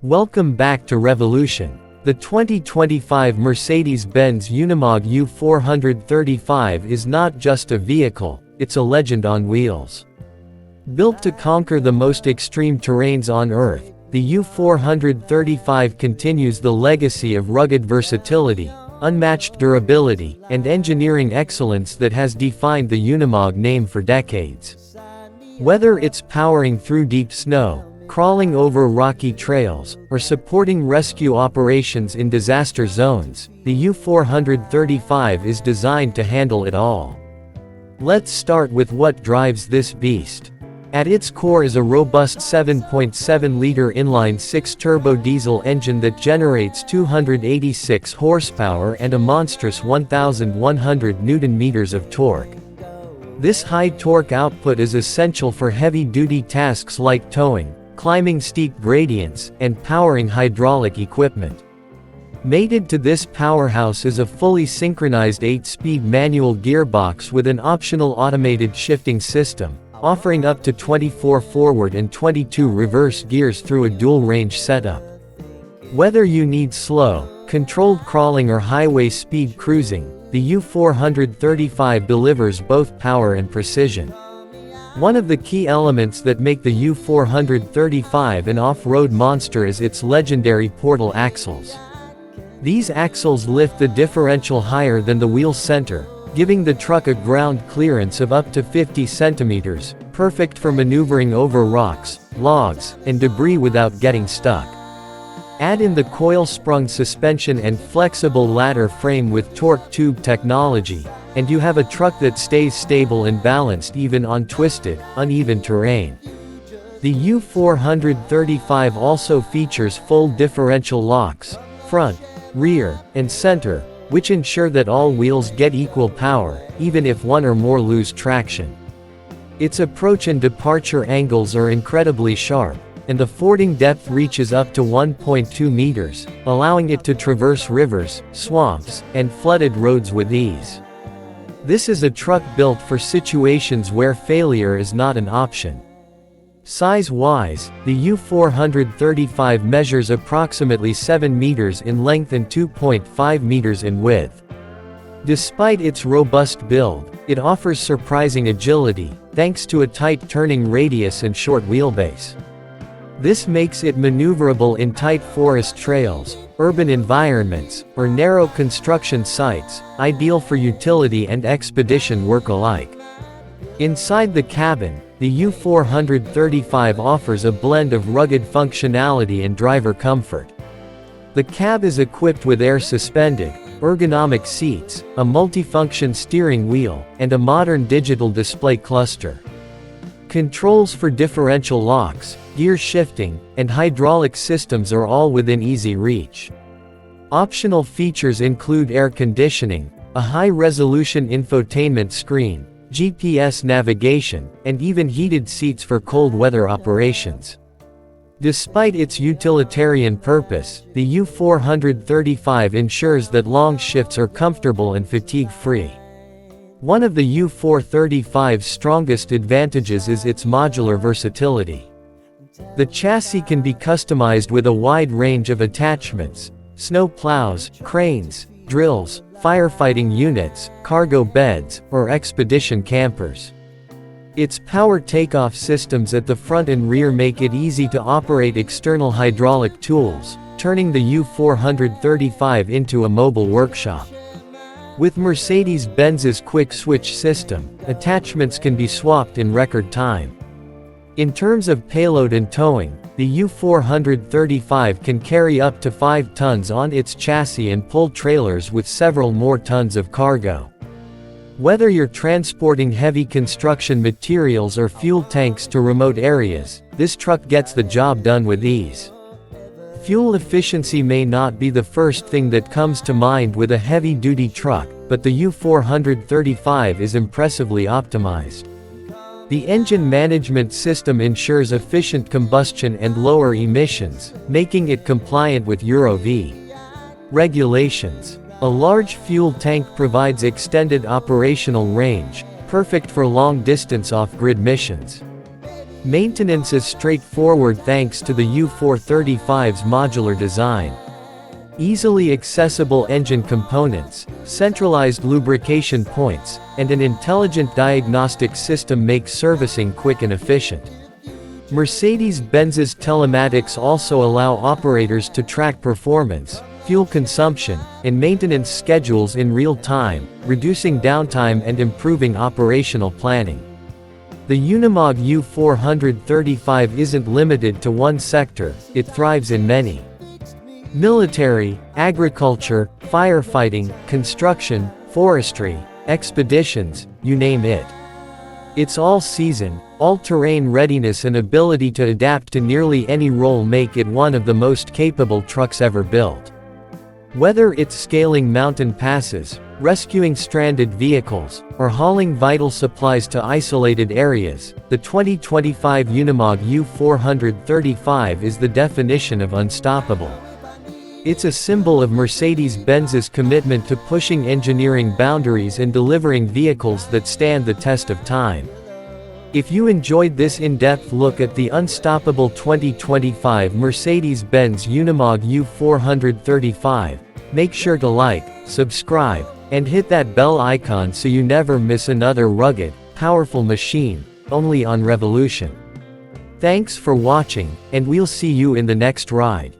Welcome back to Revolution. The 2025 Mercedes-Benz Unimog U435 is not just a vehicle, it's a legend on wheels. Built to conquer the most extreme terrains on Earth, the U435 continues the legacy of rugged versatility, unmatched durability, and engineering excellence that has defined the Unimog name for decades. Whether it's powering through deep snow, crawling over rocky trails, or supporting rescue operations in disaster zones, the U435 is designed to handle it all. Let's start with what drives this beast. At its core is a robust 7.7-liter inline-six turbo diesel engine that generates 286 horsepower and a monstrous 1,100 Newton-meters of torque. This high torque output is essential for heavy-duty tasks like towing, climbing steep gradients, and powering hydraulic equipment. Mated to this powerhouse is a fully synchronized 8-speed manual gearbox with an optional automated shifting system, offering up to 24 forward and 22 reverse gears through a dual-range setup. Whether you need slow, controlled crawling or highway speed cruising, the U435 delivers both power and precision. One of the key elements that make the U435 an off-road monster is its legendary portal axles. These axles lift the differential higher than the wheel center, giving the truck a ground clearance of up to 50 centimeters, perfect for maneuvering over rocks, logs, and debris without getting stuck. Add in the coil-sprung suspension and flexible ladder frame with torque tube technology, and you have a truck that stays stable and balanced even on twisted, uneven terrain. The U435 also features full differential locks, front, rear, and center, which ensure that all wheels get equal power, even if one or more lose traction. Its approach and departure angles are incredibly sharp, and the fording depth reaches up to 1.2 meters, allowing it to traverse rivers, swamps, and flooded roads with ease. This is a truck built for situations where failure is not an option. Size-wise, the U435 measures approximately 7 meters in length and 2.5 meters in width. Despite its robust build, it offers surprising agility, thanks to a tight turning radius and short wheelbase. This makes it maneuverable in tight forest trails, urban environments, or narrow construction sites, ideal for utility and expedition work alike. Inside the cabin, the U435 offers a blend of rugged functionality and driver comfort. The cab is equipped with air-suspended, ergonomic seats, a multifunction steering wheel, and a modern digital display cluster. Controls for differential locks, gear shifting, and hydraulic systems are all within easy reach. Optional features include air conditioning, a high-resolution infotainment screen, GPS navigation, and even heated seats for cold weather operations. Despite its utilitarian purpose, the U435 ensures that long shifts are comfortable and fatigue-free. One of the U435's strongest advantages is its modular versatility. The chassis can be customized with a wide range of attachments: snow plows, cranes, drills, firefighting units, cargo beds, or expedition campers. Its power takeoff systems at the front and rear make it easy to operate external hydraulic tools, turning the U435 into a mobile workshop. With Mercedes-Benz's quick switch system, attachments can be swapped in record time. In terms of payload and towing, the U435 can carry up to 5 tons on its chassis and pull trailers with several more tons of cargo. Whether you're transporting heavy construction materials or fuel tanks to remote areas, this truck gets the job done with ease. Fuel efficiency may not be the first thing that comes to mind with a heavy-duty truck, but the U435 is impressively optimized. The engine management system ensures efficient combustion and lower emissions, making it compliant with Euro V regulations. A large fuel tank provides extended operational range, perfect for long-distance off-grid missions. Maintenance is straightforward thanks to the U435's modular design. Easily accessible engine components, centralized lubrication points, and an intelligent diagnostic system make servicing quick and efficient. Mercedes-Benz's telematics also allow operators to track performance, fuel consumption, and maintenance schedules in real time, reducing downtime and improving operational planning. The Unimog U435 isn't limited to one sector, it thrives in many. Military, agriculture, firefighting, construction, forestry, expeditions, you name it. Its all-season, all-terrain readiness and ability to adapt to nearly any role make it one of the most capable trucks ever built. Whether it's scaling mountain passes, rescuing stranded vehicles, or hauling vital supplies to isolated areas, the 2025 Unimog U435 is the definition of unstoppable. It's a symbol of Mercedes-Benz's commitment to pushing engineering boundaries and delivering vehicles that stand the test of time. If you enjoyed this in-depth look at the unstoppable 2025 Mercedes-Benz Unimog U435, make sure to like, subscribe, and hit that bell icon so you never miss another rugged, powerful machine, only on Revolution. Thanks for watching, and we'll see you in the next ride.